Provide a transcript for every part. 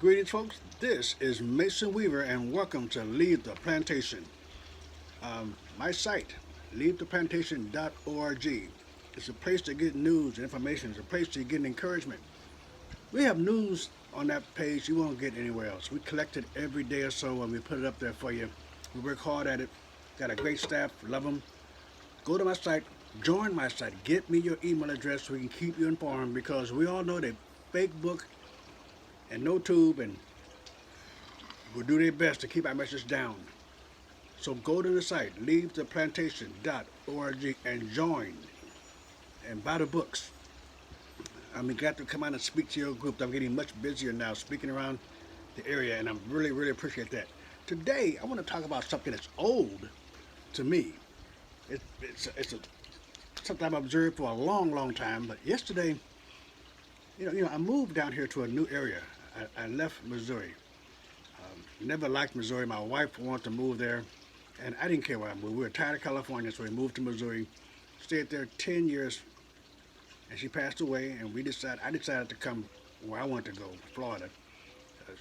Greetings, folks. This is Mason Weaver, and welcome to Leave the Plantation. My site, leavetheplantation.org, is a place to get news and information. It's a place to get encouragement. We have news on that page you won't get anywhere else. We collect it every day or so, and we put it up there for you. We work hard at it. Got a great staff. Love them. Go to my site. Join my site. Get me your email address so we can keep you informed because we all know that Facebook and NoTube and will do their best to keep our message down. So go to the site, leavetheplantation.org, and join and buy the books. I'm glad to come out and speak to your group. I'm getting much busier now speaking around the area, and I really appreciate that. Today, I want to talk about something that's old to me. It's something I've observed for a long time, but yesterday, I moved down here to a new area. I left Missouri. Never liked Missouri. My wife wanted to move there, and I didn't care where I moved. We were tired of California, so we moved to Missouri. Stayed there 10 years, and she passed away, and I decided to come where I wanted to go, Florida. Uh,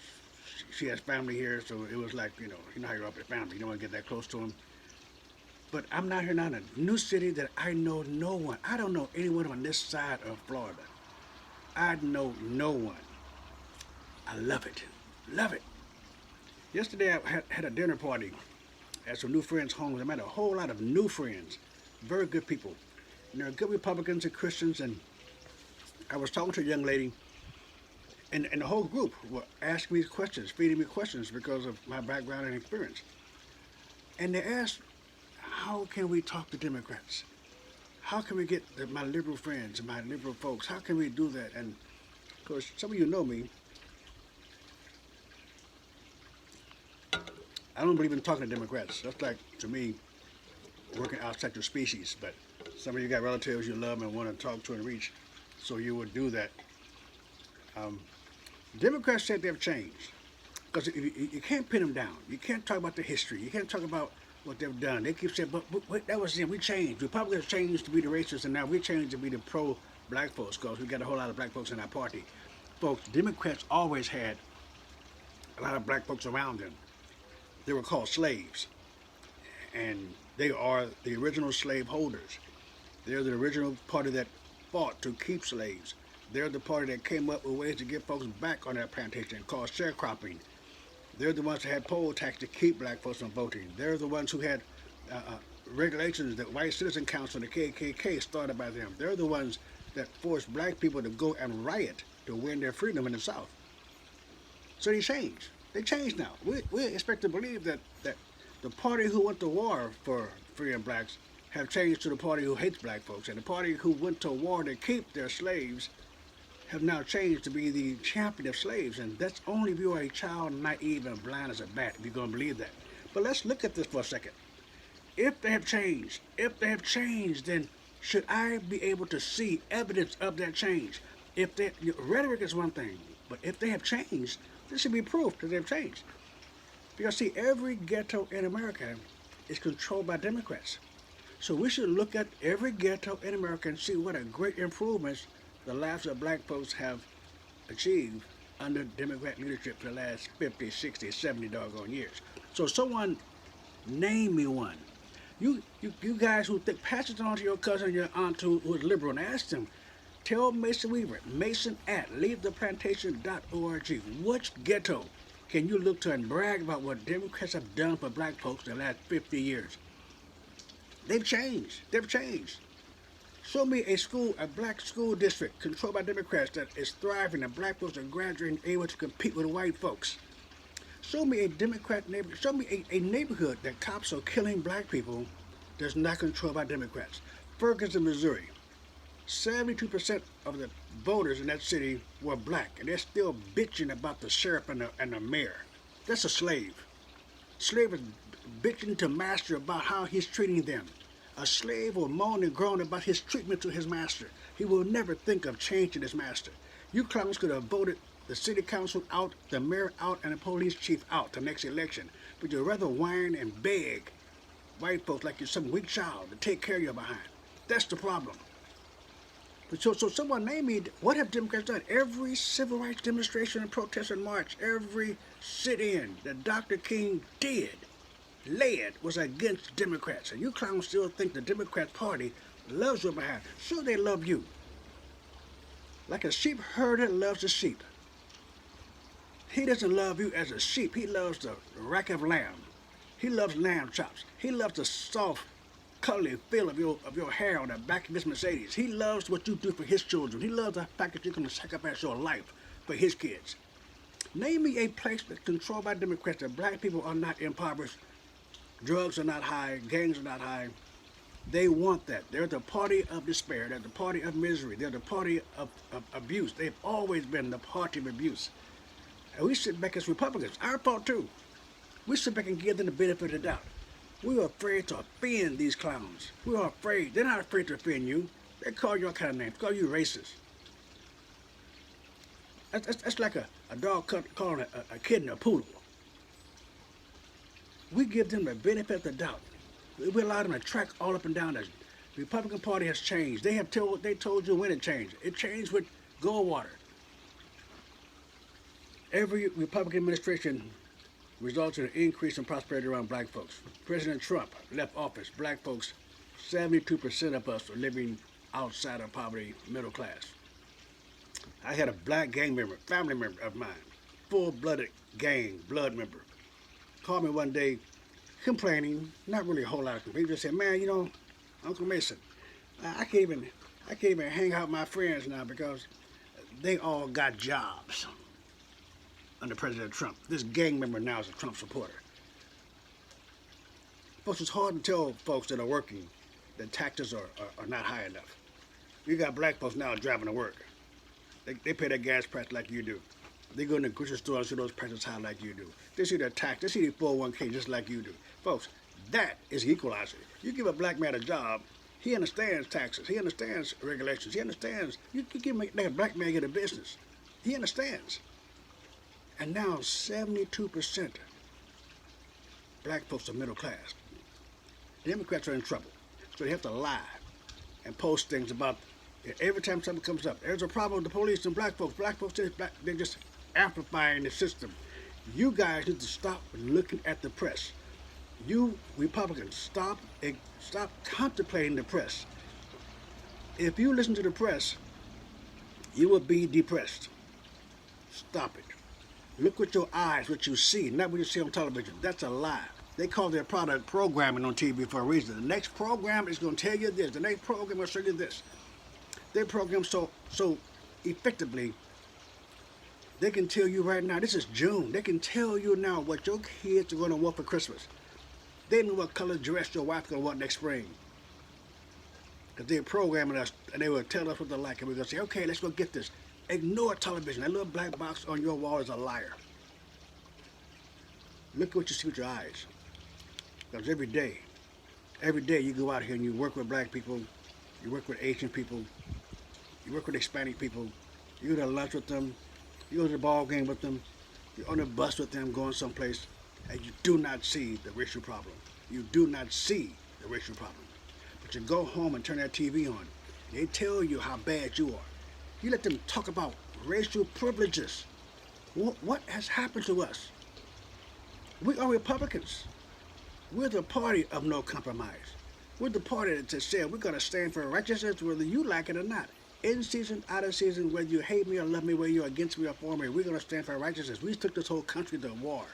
she has family here, so it was like, you know how you're up with family. You don't want to get that close to them. But I'm not here now in a new city that I know no one. I don't know anyone on this side of Florida. I know no one. I love it. Love it. Yesterday I had a dinner party at some new friends' homes. I met a whole lot of new friends. Very good people. And they're good Republicans and Christians. And I was talking to a young lady, and the whole group were asking me questions, feeding me questions because of my background and experience. And they asked, how can we talk to Democrats? How can we get my liberal friends and my liberal folks? How can we do that? And of course, some of you know me. I don't believe in talking to Democrats. That's like, to me, working outside your species. But some of you got relatives you love and want to talk to and reach, so you would do that. Democrats said they've changed. Because you can't pin them down. You can't talk about the history. You can't talk about what they've done. They keep saying, but that was it. We changed. Republicans changed to be the racists, and now we changed to be the pro-black folks because we got a whole lot of black folks in our party. Folks, Democrats always had a lot of black folks around them. They were called slaves, and they are the original slave holders. They're the original party that fought to keep slaves. They're the party that came up with ways to get folks back on that plantation called sharecropping. They're the ones that had poll tax to keep black folks from voting. They're the ones who had regulations that White Citizen Council and the KKK started by them. They're the ones that forced black people to go and riot to win their freedom in the South. So they changed. They changed now. We expect to believe that the party who went to war for freeing blacks have changed to the party who hates black folks. And the party who went to war to keep their slaves have now changed to be the champion of slaves. And that's only if you are a child, naive, and blind as a bat, if you're going to believe that. But let's look at this for a second. If they have changed, then should I be able to see evidence of that change? Rhetoric is one thing, but if they have changed, there should be proof that they've changed. Because see, every ghetto in America is controlled by Democrats. So we should look at every ghetto in America and see what a great improvements the lives of black folks have achieved under Democrat leadership for the last 50, 60, 70 doggone years. So someone name me one. You guys who think, pass it on to your cousin, your aunt who is liberal, and ask them, tell Mason Weaver, Mason at leavetheplantation.org, which ghetto can you look to and brag about what Democrats have done for black folks in the last 50 years? They've changed. They've changed. Show me a black school district controlled by Democrats that is thriving and black folks are graduating able to compete with white folks. Show me a Democrat neighborhood. Show me a neighborhood that cops are killing black people that's not controlled by Democrats. Ferguson, Missouri. 72% of the voters in that city were black, and they're still bitching about the sheriff and the mayor. That's a slave. Slave is bitching to master about how he's treating them. A slave will moan and groan about his treatment to his master. He will never think of changing his master. You clowns could have voted the city council out, the mayor out, and the police chief out the next election, but you'd rather whine and beg white folks like you're some weak child to take care of your behind. That's the problem. So someone name me, what have Democrats done? Every civil rights demonstration and protest and march, every sit-in that Dr. King led, was against Democrats. And you clowns still think the Democrat Party loves your behind. Sure, they love you. Like a sheep herder loves the sheep. He doesn't love you as a sheep. He loves the rack of lamb. He loves lamb chops. He loves the soft, cuddly feel of your hair on the back of his Mercedes. He loves what you do for his children. He loves the fact that you're going to sacrifice your life for his kids. Name me a place that's controlled by Democrats that black people are not impoverished, drugs are not high, gangs are not high. They want that. They're the party of despair. They're the party of misery. They're the party of abuse. They've always been the party of abuse. And we sit back as Republicans, our fault too. We sit back and give them the benefit of the doubt. We are afraid to offend these clowns. We are afraid. They're not afraid to offend you. They call you all kind of names. Call you racist. That's like a dog calling a kitten a poodle. We give them the benefit of the doubt. We allow them to track all up and down us. The Republican Party has changed. They told you when it changed. It changed with Goldwater. Every Republican administration results in an increase in prosperity around black folks. President Trump left office. Black folks, 72% of us are living outside of poverty, middle class. I had a black gang member, family member of mine, full-blooded gang, blood member, called me one day complaining, not really a whole lot of complaining. He just said, man, Uncle Mason, I can't even hang out with my friends now because they all got jobs under President Trump. This gang member now is a Trump supporter. Folks, it's hard to tell folks that are working that taxes are not high enough. You got black folks now driving to work. They pay their gas price like you do. They go in the grocery store and see those prices high like you do. They see their tax, they see their 401k just like you do. Folks, that is equalizer. You give a black man a job, he understands taxes, he understands regulations, he understands. You can make a black man get a business. He understands. And now 72% black folks are middle class. Democrats are in trouble. So they have to lie and post things about every time something comes up. There's a problem with the police and black folks. Black folks, they're just amplifying the system. You guys need to stop looking at the press. You Republicans, stop contemplating the press. If you listen to the press, you will be depressed. Stop it. Look with your eyes, what you see, not what you see on television. That's a lie. They call their product programming on TV for a reason. The next program is going to tell you this. The next program will show you this. They program so effectively, they can tell you right now, this is June, they can tell you now what your kids are going to want for Christmas. They know what color dress your wife's going to want next spring. Because they're programming us, and they will tell us what they like, and we're going to say, okay, let's go get this. Ignore television. That little black box on your wall is a liar. Look at what you see with your eyes. Because every day you go out here and you work with black people, you work with Asian people, you work with Hispanic people, you go to lunch with them, you go to the ball game with them, you're on the bus with them going someplace, and you do not see the racial problem. You do not see the racial problem. But you go home and turn that TV on, and they tell you how bad you are. You let them talk about racial privileges. What has happened to us? We are Republicans. We're the party of no compromise. We're the party that said we're going to stand for righteousness whether you like it or not. In season, out of season, whether you hate me or love me, whether you're against me or for me, we're going to stand for righteousness. We took this whole country to war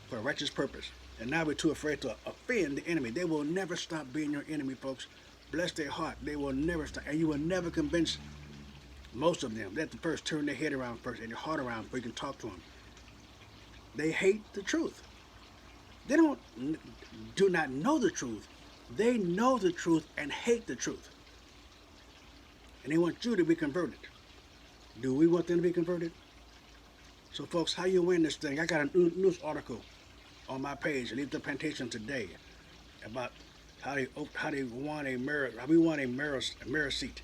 for a righteous purpose. And now we're too afraid to offend the enemy. They will never stop being your enemy, folks. Bless their heart. They will never stop. And you will never convince most of them. They have to first turn their head around first and their heart around before you can talk to them. They hate the truth. They do not know the truth. They know the truth and hate the truth. And they want you to be converted. Do we want them to be converted? So folks, how you win this thing? I got a news article on my page, Leave the Plantation Today, about how we won a mayor seat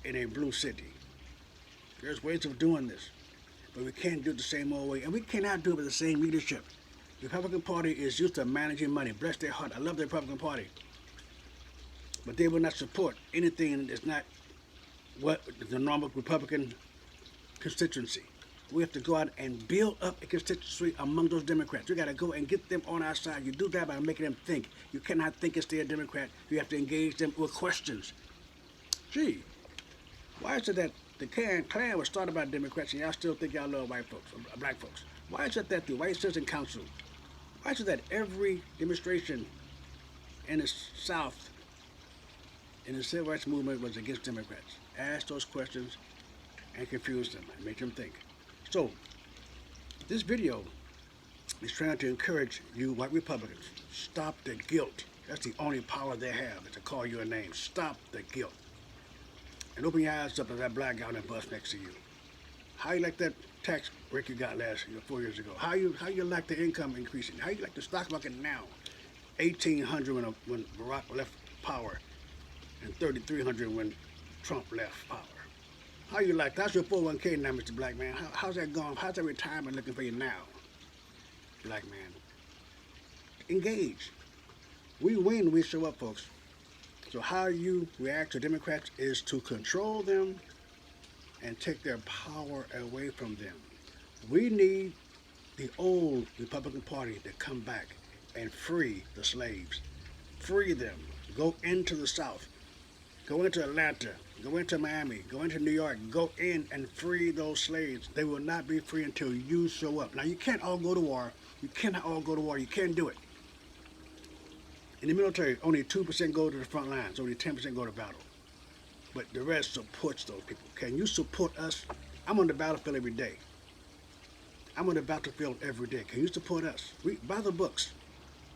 in a blue city. There's ways of doing this, but we can't do it the same old way, and we cannot do it with the same leadership. The Republican Party is used to managing money. Bless their heart. I love the Republican Party, but they will not support anything that's not what the normal Republican constituency. We have to go out and build up a constituency among those Democrats. We got to go and get them on our side. You do that by making them think. You cannot think and stay a Democrat. You have to engage them with questions. Gee, why is it that the Klan was started by Democrats and y'all still think y'all love white folks, or black folks? Why is it that the White Citizen Council, why is it that every demonstration in the South in the civil rights movement was against Democrats? Ask those questions and confuse them and make them think. So, this video is trying to encourage you white Republicans, stop the guilt. That's the only power they have, is to call you a name. Stop the guilt. And open your eyes up to that black guy on the bus next to you. How you like that tax break you got 4 years ago? How you like the income increasing? How you like the stock market now? 1,800 when Barack left power, and 3,300 when Trump left power. How you like? That's your 401k now, Mr. Black Man. How's that going? How's that retirement looking for you now, black man? Engage. We win when we show up, folks. So how you react to Democrats is to control them and take their power away from them. We need the old Republican Party to come back and free the slaves. Free them. Go into the South. Go into Atlanta. Go into Miami. Go into New York. Go in and free those slaves. They will not be free until you show up. Now, you can't all go to war. You cannot all go to war. You can't do it. In the military, only 2% go to the front lines. Only 10% go to battle. But the rest supports those people. Can you support us? I'm on the battlefield every day. I'm on the battlefield every day. Can you support us? Buy the books.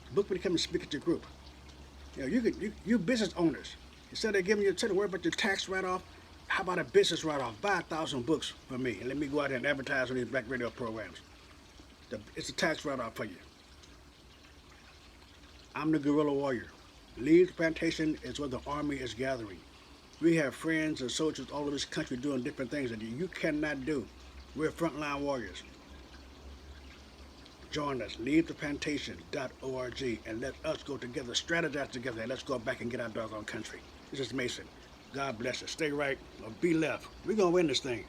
The book when you come and speak at your group. You know, you business owners. Instead of worry about your tax write-off, how about a business write-off? Buy 1,000 books for me and let me go out there and advertise on these black radio programs. It's a tax write-off for you. I'm the guerrilla warrior. Leave the plantation is where the army is gathering. We have friends and soldiers all over this country doing different things that you cannot do. We're frontline warriors. Join us. LeaveThePlantation.org and let us go together, strategize together, and let's go back and get our doggone country. This is Mason. God bless us. Stay right or be left. We're going to win this thing.